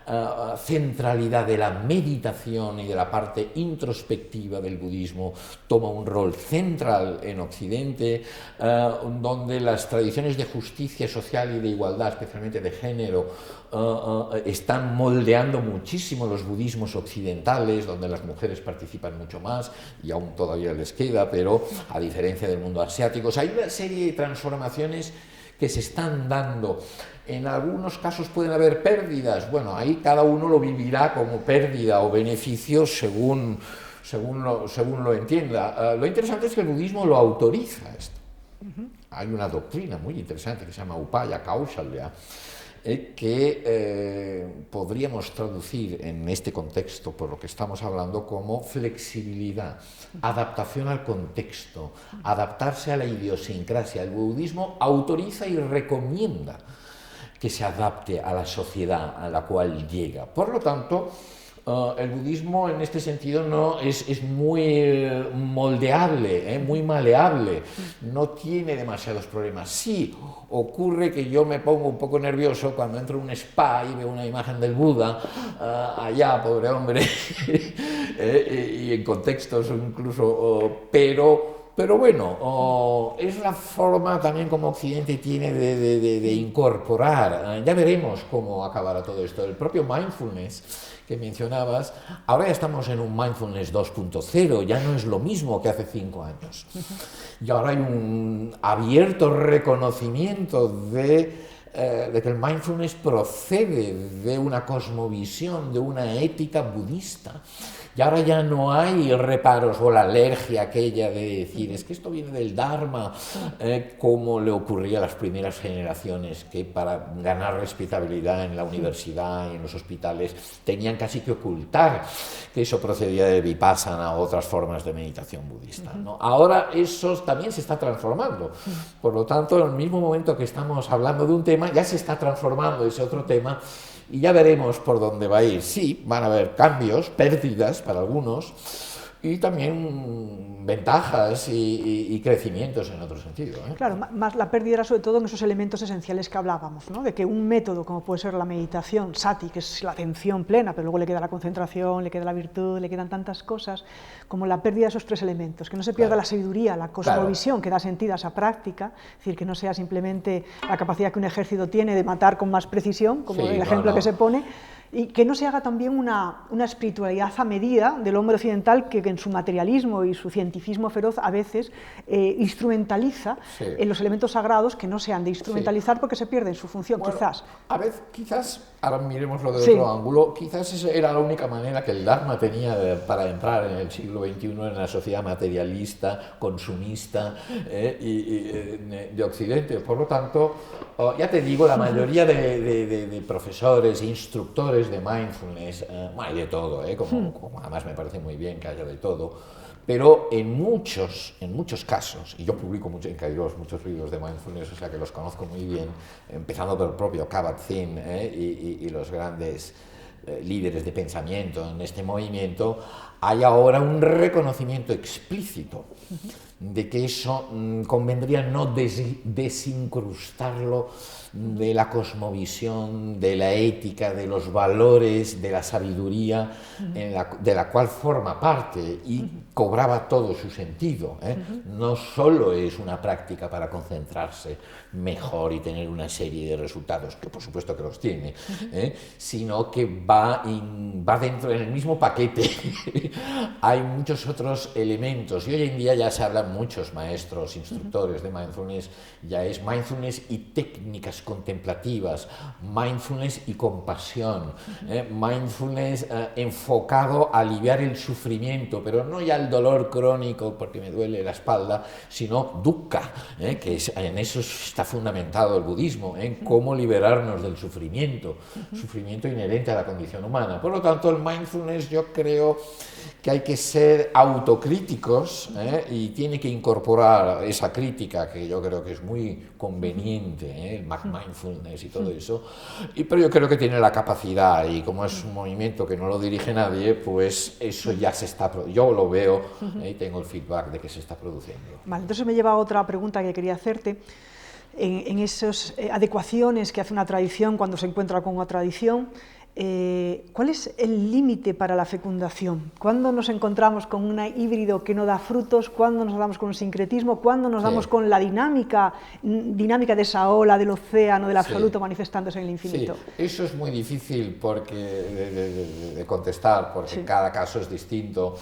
centralidad de la meditación y de la parte introspectiva del budismo, toma un rol central en Occidente, donde las tradiciones de justicia social y de igualdad, especialmente de género, están moldeando muchísimo los budismos occidentales, donde las mujeres participan mucho más, y aún todavía les queda, pero a diferencia del mundo asiático, hay una serie de transformaciones que se están dando. En algunos casos pueden haber pérdidas, bueno, ahí cada uno lo vivirá como pérdida o beneficio según lo entienda. Lo interesante es que el budismo lo autoriza esto. Hay una doctrina muy interesante que se llama Upaya Kausalya, que podríamos traducir en este contexto, por lo que estamos hablando, como flexibilidad, adaptación al contexto, adaptarse a la idiosincrasia. El budismo autoriza y recomienda que se adapte a la sociedad a la cual llega. Por lo tanto, el budismo en este sentido es muy moldeable, muy maleable, no tiene demasiados problemas. Sí, ocurre que yo me pongo un poco nervioso cuando entro en un spa y veo una imagen del Buda, allá, pobre hombre, y en contextos incluso, pero bueno, es la forma también como Occidente tiene de incorporar. Ya veremos cómo acabará todo esto. El propio mindfulness que mencionabas, ahora ya estamos en un mindfulness 2.0, ya no es lo mismo que hace 5 años. Y ahora hay un abierto reconocimiento de que el mindfulness procede de una cosmovisión, de una ética budista. Y ahora ya no hay reparos o la alergia aquella de decir, es que esto viene del Dharma, como le ocurría a las primeras generaciones, que para ganar respetabilidad en la universidad y en los hospitales tenían casi que ocultar que eso procedía de Vipassana o otras formas de meditación budista, ¿no? Ahora eso también se está transformando. Por lo tanto, en el mismo momento que estamos hablando de un tema, ya se está transformando ese otro tema. Y ya veremos por dónde va a ir. Sí, van a haber cambios, pérdidas para algunos, y también ventajas y crecimientos en otro sentido, ¿eh? Claro, más la pérdida era sobre todo en esos elementos esenciales que hablábamos, ¿no? De que un método como puede ser la meditación, sati, que es la atención plena, pero luego le queda la concentración, le queda la virtud, le quedan tantas cosas, como la pérdida de esos 3 elementos, que no se pierda la sabiduría, la cosmovisión que da sentido a esa práctica, es decir, que no sea simplemente la capacidad que un ejército tiene de matar con más precisión, como el ejemplo que se pone, y que no se haga también una espiritualidad a medida del hombre occidental que en su materialismo y su cientificismo feroz a veces instrumentaliza en los elementos sagrados, que no se han de instrumentalizar porque se pierden su función, bueno, quizás. A veces, quizás, ahora miremoslo de otro ángulo, quizás esa era la única manera que el Dharma tenía para entrar en el siglo XXI en la sociedad materialista, consumista de Occidente. Por lo tanto, ya te digo, la mayoría de profesores, instructores de mindfulness, hay de todo, como además me parece muy bien que haya de todo, pero en muchos casos, y yo publico mucho en Kairos muchos libros de mindfulness, o sea que los conozco muy bien, empezando por el propio Kabat-Zinn y los grandes líderes de pensamiento en este movimiento, hay ahora un reconocimiento explícito de que eso convendría no desincrustarlo de la cosmovisión, de la ética, de los valores, de la sabiduría de la cual forma parte y cobraba todo su sentido, No solo es una práctica para concentrarse mejor y tener una serie de resultados, que por supuesto que los tiene, sino que va dentro, en el mismo paquete. Hay muchos otros elementos y hoy en día ya se habla muchos maestros, instructores de mindfulness, ya es mindfulness y técnicas contemplativas, mindfulness y compasión, mindfulness enfocado a aliviar el sufrimiento, pero no ya el dolor crónico porque me duele la espalda, sino dukkha, que en eso está fundamentado el budismo, en cómo liberarnos del sufrimiento, sufrimiento inherente a la condición humana. Por lo tanto, el mindfulness, yo creo que hay que ser autocríticos y tiene que incorporar esa crítica, que yo creo que es muy conveniente, el mindfulness y todo eso, pero yo creo que tiene la capacidad, y como es un movimiento que no lo dirige nadie, pues eso ya se está, yo lo veo y tengo el feedback de que se está produciendo. Vale, entonces me lleva a otra pregunta que quería hacerte. En esas adecuaciones que hace una tradición cuando se encuentra con una tradición, ¿cuál es el límite para la fecundación? ¿Cuándo nos encontramos con un híbrido que no da frutos? ¿Cuándo nos damos con un sincretismo? ¿Cuándo nos damos con la dinámica de esa ola del océano, del absoluto manifestándose en el infinito? Sí, eso es muy difícil de contestar, porque cada caso es distinto.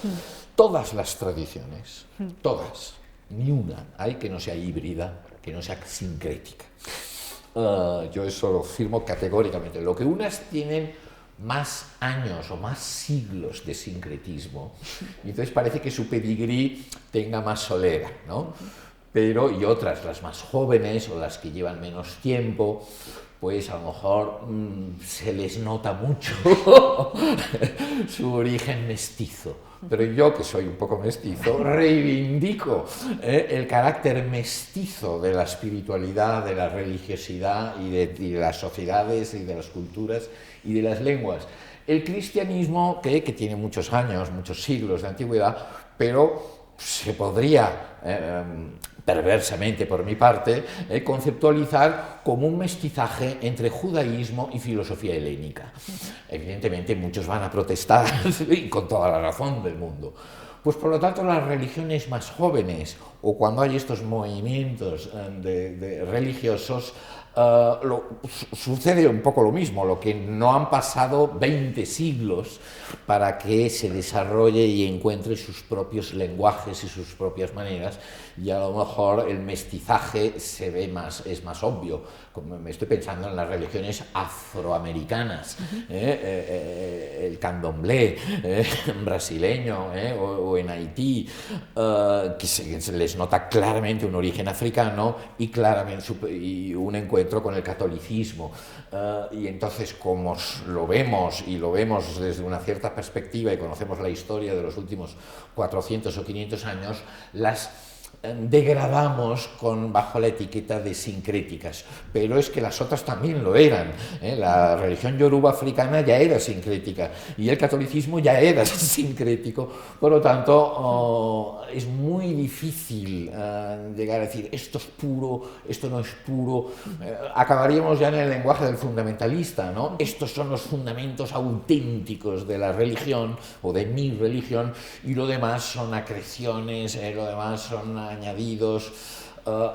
Todas las tradiciones, todas, ni una hay que no sea híbrida, que no sea sincrética. Yo eso lo firmo categóricamente. Lo que unas tienen más años o más siglos de sincretismo, y entonces parece que su pedigrí tenga más solera, ¿no? Pero, y otras, las más jóvenes o las que llevan menos tiempo, pues a lo mejor se les nota mucho su origen mestizo. Pero yo, que soy un poco mestizo, reivindico el carácter mestizo de la espiritualidad, de la religiosidad y de las sociedades y de las culturas y de las lenguas. El cristianismo, que tiene muchos años, muchos siglos de antigüedad, pero se podría perversamente por mi parte, conceptualizar como un mestizaje entre judaísmo y filosofía helénica. Evidentemente muchos van a protestar, y con toda la razón del mundo. Pues por lo tanto las religiones más jóvenes, o cuando hay estos movimientos religiosos, sucede un poco lo mismo, lo que no han pasado 20 siglos para que se desarrolle y encuentre sus propios lenguajes y sus propias maneras, y a lo mejor el mestizaje se ve es más obvio. Como me estoy pensando en las religiones afroamericanas, el candomblé brasileño, o en Haití, que se les nota claramente un origen africano y claramente un encuentro con el catolicismo. Y entonces, como lo vemos, y lo vemos desde una cierta perspectiva y conocemos la historia de los últimos 400 o 500 años, las degradamos bajo la etiqueta de sincréticas, pero es que las otras también lo eran. La religión yoruba africana ya era sincrética y el catolicismo ya era sincrético. Por lo tanto, es muy difícil llegar a decir esto es puro, esto no es puro. Acabaríamos ya en el lenguaje del fundamentalista, ¿no? Estos son los fundamentos auténticos de la religión o de mi religión, y lo demás son acreciones, lo demás son añadidos.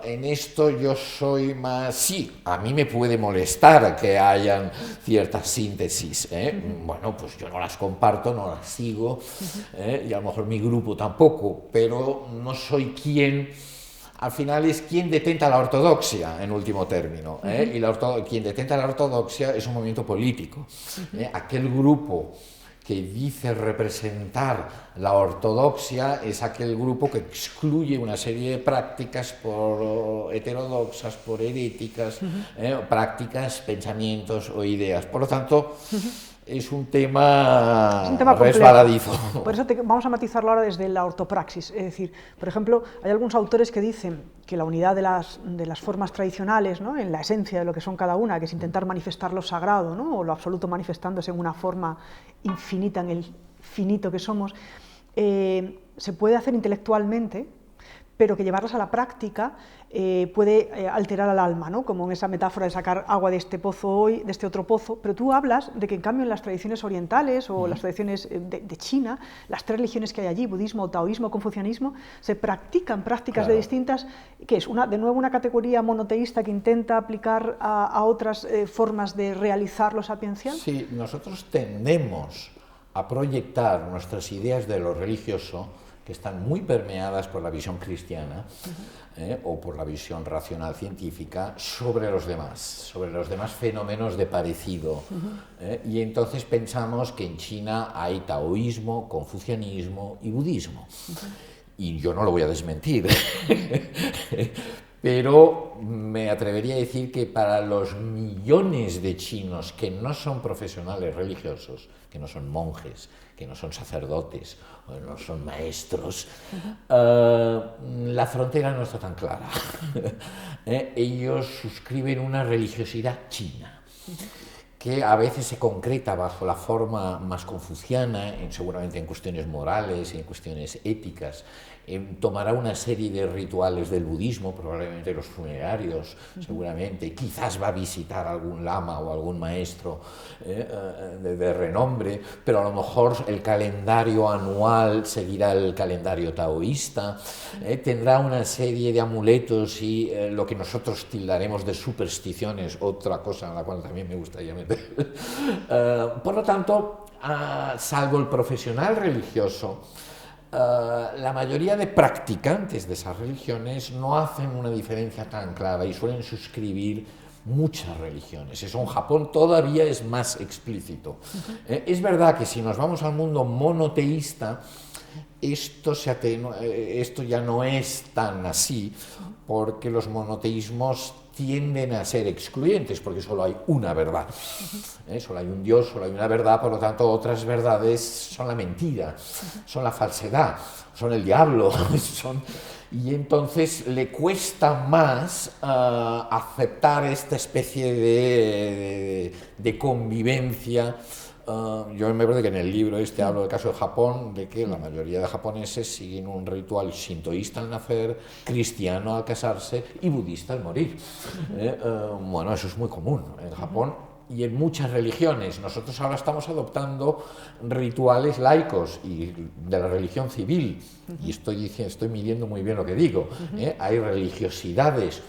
En esto yo soy más... Sí, a mí me puede molestar que hayan ciertas síntesis, Bueno, pues yo no las comparto, no las sigo, y a lo mejor mi grupo tampoco, pero no soy quien... Al final es quien detenta la ortodoxia, en último término, y quien detenta la ortodoxia es un movimiento político. Aquel grupo que dice representar la ortodoxia es aquel grupo que excluye una serie de prácticas por heterodoxas, por heréticas, prácticas, pensamientos o ideas. Por lo tanto, es un tema resbaladizo. Por eso vamos a matizarlo ahora desde la ortopraxis. Es decir, por ejemplo, hay algunos autores que dicen que la unidad de las formas tradicionales, ¿no?, en la esencia de lo que son cada una, que es intentar manifestar lo sagrado, ¿no?, o lo absoluto manifestándose en una forma infinita, en el finito que somos, se puede hacer intelectualmente, pero que llevarlas a la práctica puede alterar al alma, ¿no?, como en esa metáfora de sacar agua de este pozo hoy, de este otro pozo. Pero tú hablas de que en cambio en las tradiciones orientales o las tradiciones de China, las tres religiones que hay allí, budismo, taoísmo, confucianismo, se practican prácticas de distintas, que es de nuevo una categoría monoteísta que intenta aplicar a otras formas de realizar lo sapiencial. Sí, nosotros tendemos a proyectar nuestras ideas de lo religioso que están muy permeadas por la visión cristiana o por la visión racional científica sobre los demás fenómenos de parecido. Y entonces pensamos que en China hay taoísmo, confucianismo y budismo. Y yo no lo voy a desmentir, pero me atrevería a decir que para los millones de chinos que no son profesionales religiosos, que no son monjes, que no son sacerdotes, o no son maestros, la frontera no está tan clara. Ellos suscriben una religiosidad china, que a veces se concreta bajo la forma más confuciana, seguramente en cuestiones morales, en cuestiones éticas. Tomará una serie de rituales del budismo, probablemente los funerarios, seguramente. Quizás va a visitar algún lama o algún maestro de renombre, pero a lo mejor el calendario anual seguirá el calendario taoísta. Tendrá una serie de amuletos y lo que nosotros tildaremos de supersticiones, otra cosa a la cual también me gustaría meter. Por lo tanto, salvo el profesional religioso, la mayoría de practicantes de esas religiones no hacen una diferencia tan clara y suelen suscribir muchas religiones. Eso en Japón todavía es más explícito. Es verdad que si nos vamos al mundo monoteísta, esto ya no es tan así, porque los monoteísmos tienden a ser excluyentes, porque solo hay una verdad. Solo hay un Dios, solo hay una verdad, por lo tanto otras verdades son la mentira, son la falsedad, son el diablo, y entonces le cuesta más aceptar esta especie de convivencia. Yo me parece que en el libro hablo del caso de Japón, de que la mayoría de japoneses siguen un ritual shintoísta al nacer, cristiano al casarse y budista al morir. Bueno, eso es muy común en Japón y en muchas religiones. Nosotros ahora estamos adoptando rituales laicos y de la religión civil, y estoy midiendo muy bien lo que digo. Hay religiosidades.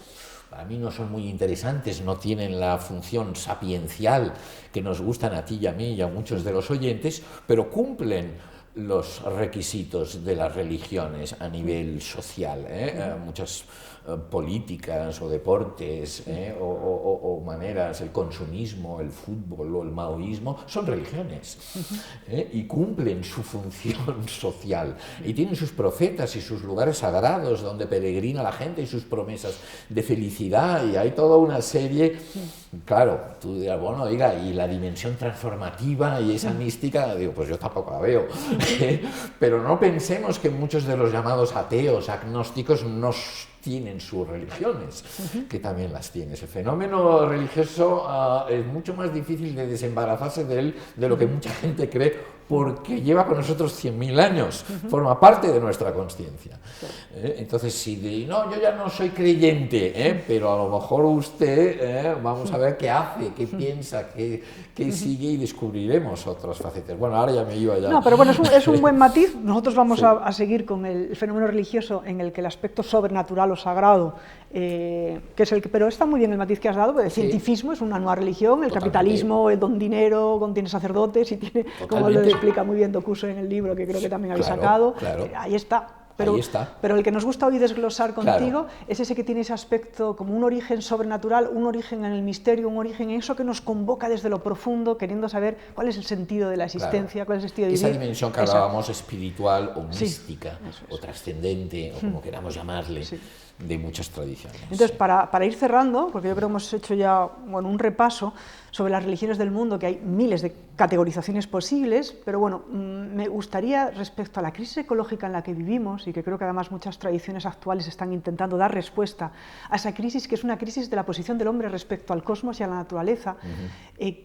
Para mí no son muy interesantes, no tienen la función sapiencial que nos gustan a ti y a mí y a muchos de los oyentes, pero cumplen los requisitos de las religiones a nivel social. Muchas políticas o deportes o maneras, el consumismo, el fútbol o el maoísmo, son religiones y cumplen su función social y tienen sus profetas y sus lugares sagrados donde peregrina la gente y sus promesas de felicidad, y hay toda una serie. Claro, tú dirás, bueno, oiga, y la dimensión transformativa y esa mística, digo, pues yo tampoco la veo. Pero no pensemos que muchos de los llamados ateos, agnósticos, no tienen sus religiones, que también las tiene. Ese fenómeno religioso es mucho más difícil de desembarazarse de él de lo que mucha gente cree, porque lleva con nosotros 100.000 años, forma parte de nuestra consciencia. Entonces, si no, yo ya no soy creyente, pero a lo mejor usted, vamos a ver qué hace, qué piensa, qué sigue, y descubriremos otras facetas. Bueno, ahora ya me iba ya. No, pero bueno, es un buen matiz. Nosotros vamos a seguir con el fenómeno religioso en el que el aspecto sobrenatural o sagrado, que es pero está muy bien el matiz que has dado, porque el cientifismo es una nueva religión, el capitalismo, el don dinero, contiene sacerdotes y tiene, como lo explica muy bien Dokuso en el libro, que creo que también habéis sacado, ahí está. Pero el que nos gusta hoy desglosar contigo es ese que tiene ese aspecto como un origen sobrenatural, un origen en el misterio, un origen en eso que nos convoca desde lo profundo, queriendo saber cuál es el sentido de la existencia, cuál es el sentido de vivir. Esa dimensión que hablábamos espiritual o mística o trascendente, o como queramos llamarle, de muchas tradiciones. Entonces, para ir cerrando, porque yo creo que hemos hecho ya un repaso sobre las religiones del mundo, que hay miles de categorizaciones posibles, pero bueno, me gustaría, respecto a la crisis ecológica en la que vivimos, y que creo que además muchas tradiciones actuales están intentando dar respuesta a esa crisis, que es una crisis de la posición del hombre respecto al cosmos y a la naturaleza.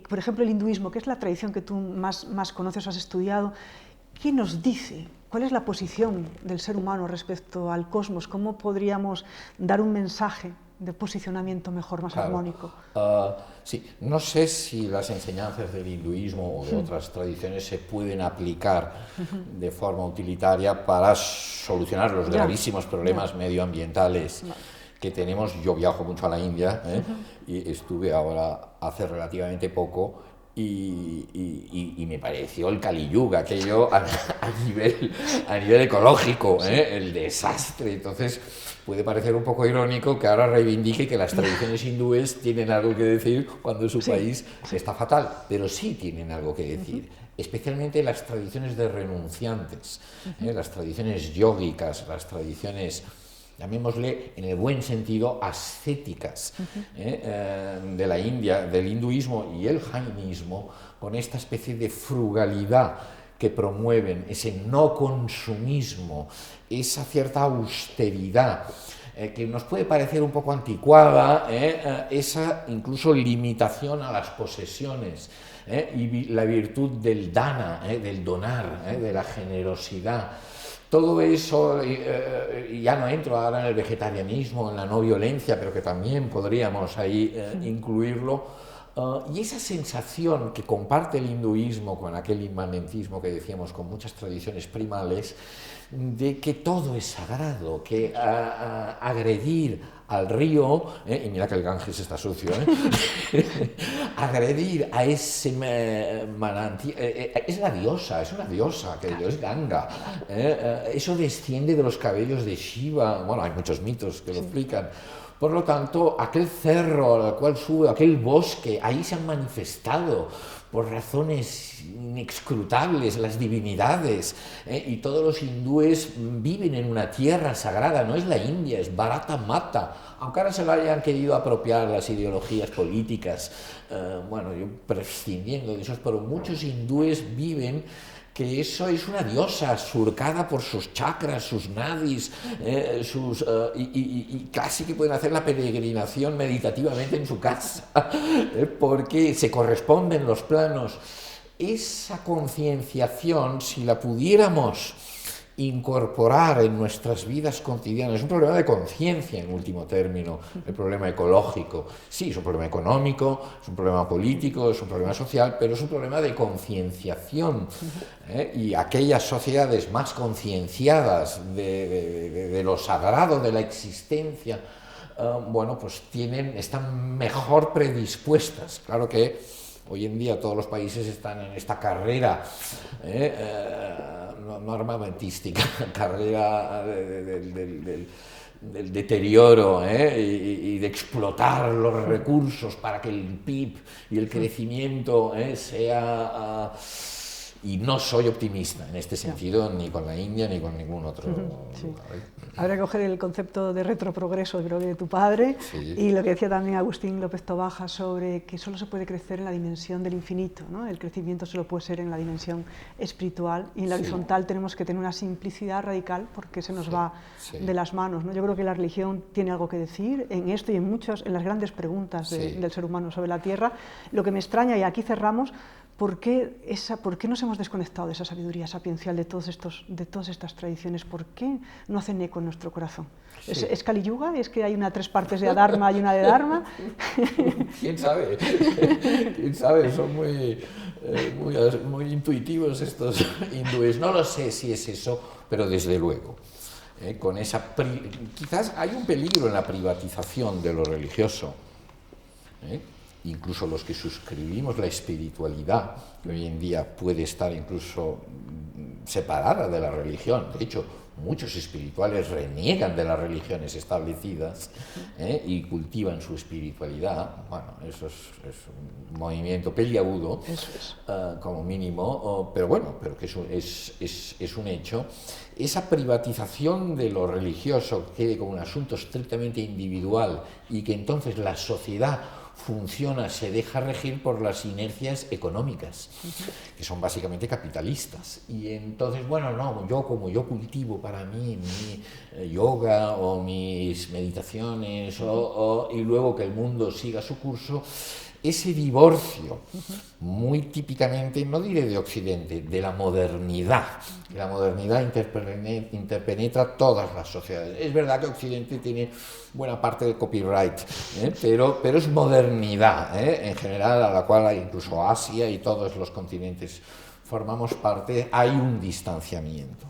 Por ejemplo, el hinduismo, que es la tradición que tú más conoces o has estudiado, ¿qué nos dice? ¿Cuál es la posición del ser humano respecto al cosmos? ¿Cómo podríamos dar un mensaje de posicionamiento mejor, más armónico? Sí, no sé si las enseñanzas del hinduismo o de otras tradiciones se pueden aplicar de forma utilitaria para solucionar los gravísimos problemas medioambientales que tenemos. Yo viajo mucho a la India y estuve ahora hace relativamente poco y me pareció el Kali Yuga, aquello a nivel ecológico, el desastre. Entonces puede parecer un poco irónico que ahora reivindique que las tradiciones hindúes tienen algo que decir cuando su país está fatal, pero sí tienen algo que decir, especialmente las tradiciones de renunciantes, las tradiciones yógicas, las tradiciones, llamémosle en el buen sentido, ascéticas de la India, del hinduismo y el jainismo, con esta especie de frugalidad que promueven, ese no consumismo, esa cierta austeridad que nos puede parecer un poco anticuada, esa incluso limitación a las posesiones y la virtud del dana, del donar, de la generosidad. Todo eso, ya no entro ahora en el vegetarianismo, en la no violencia, pero que también podríamos ahí incluirlo, y esa sensación que comparte el hinduismo con aquel inmanentismo que decíamos, con muchas tradiciones primales, de que todo es sagrado, que agredir al río, y mira que el Ganges está sucio, agredir a ese manantial, es una diosa, que es Ganga, eso desciende de los cabellos de Shiva, bueno, hay muchos mitos que lo explican. Por lo tanto, aquel cerro al cual sube, aquel bosque, ahí se han manifestado por razones inescrutables las divinidades, y todos los hindúes viven en una tierra sagrada, no es la India, es Bharata Mata, aunque ahora se lo hayan querido apropiar las ideologías políticas, bueno, yo prescindiendo de eso, pero muchos hindúes viven que eso es una diosa surcada por sus chakras, sus nadis, y casi que pueden hacer la peregrinación meditativamente en su casa, porque se corresponden los planos. Esa concienciación, si la pudiéramos incorporar en nuestras vidas cotidianas, es un problema de conciencia en último término, el problema ecológico, sí, es un problema económico, es un problema político, es un problema social, pero es un problema de concienciación, y aquellas sociedades más concienciadas de lo sagrado de la existencia, bueno, pues están mejor predispuestas. Claro que hoy en día todos los países están en esta carrera no armamentística, carrera del deterioro y de explotar los recursos para que el PIB y el crecimiento sea... y no soy optimista en este sentido, ni con la India ni con ningún otro lugar. Habrá que coger el concepto de retroprogreso, creo que de tu padre, y lo que decía también Agustín López Tobaja sobre que solo se puede crecer en la dimensión del infinito, ¿no? El crecimiento solo puede ser en la dimensión espiritual, y en la horizontal tenemos que tener una simplicidad radical porque se nos va de las manos, ¿no? Yo creo que la religión tiene algo que decir en esto y en las grandes preguntas del ser humano sobre la Tierra. Lo que me extraña, y aquí cerramos, ¿por qué nos hemos desconectado de esa sabiduría sapiencial de todas estas tradiciones? ¿Por qué no hacen eco en nuestro corazón? Sí. ¿Es Kali Yuga? ¿Es que hay 3 partes de Adharma y una de Dharma? ¿Quién sabe? ¿Quién sabe? Son muy intuitivos estos hindúes. No lo sé si es eso, pero desde luego. Con quizás hay un peligro en la privatización de lo religioso. Incluso los que suscribimos la espiritualidad, que hoy en día puede estar incluso separada de la religión. De hecho, muchos espirituales reniegan de las religiones establecidas y cultivan su espiritualidad. Bueno, eso es un movimiento peliagudo, como mínimo, pero bueno, pero que es un hecho. Esa privatización de lo religioso que quede como un asunto estrictamente individual y que entonces la sociedad funciona, se deja regir por las inercias económicas, que son básicamente capitalistas. Y entonces, bueno, no, como yo cultivo para mí mi yoga o mis meditaciones y luego que el mundo siga su curso, ese divorcio muy típicamente, no diré de Occidente, de la modernidad, que la modernidad interpenetra todas las sociedades. Es verdad que Occidente tiene buena parte del copyright, pero es modernidad, en general, a la cual incluso Asia y todos los continentes formamos parte. Hay un distanciamiento,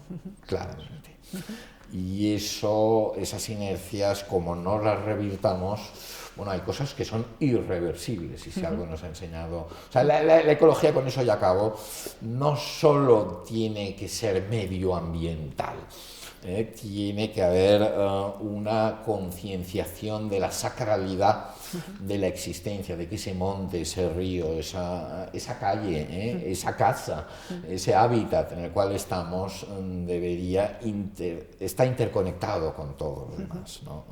claramente. Y esas inercias, como no las revirtamos, Bueno, hay cosas que son irreversibles y si algo nos ha enseñado... O sea, la ecología, con eso ya acabo, no solo tiene que ser medioambiental, tiene que haber una concienciación de la sacralidad de la existencia, de que ese monte, ese río, esa calle, esa casa, ese hábitat en el cual estamos está interconectado con todo lo demás, ¿no?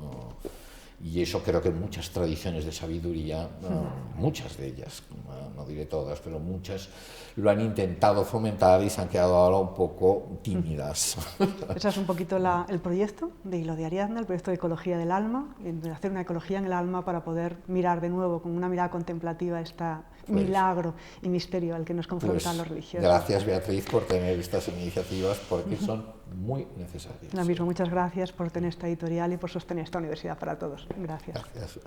Y eso creo que muchas tradiciones de sabiduría, muchas de ellas, no diré todas, pero muchas, lo han intentado fomentar y se han quedado ahora un poco tímidas. Ese es un poquito el proyecto de Hilo de Ariadna, el proyecto de ecología del alma, de hacer una ecología en el alma para poder mirar de nuevo con una mirada contemplativa milagro y misterio al que nos confrontan los religiosos. Gracias, Beatriz, por tener estas iniciativas, porque son muy necesarias. Lo mismo, muchas gracias por tener esta editorial y por sostener esta universidad para todos. Gracias. Gracias.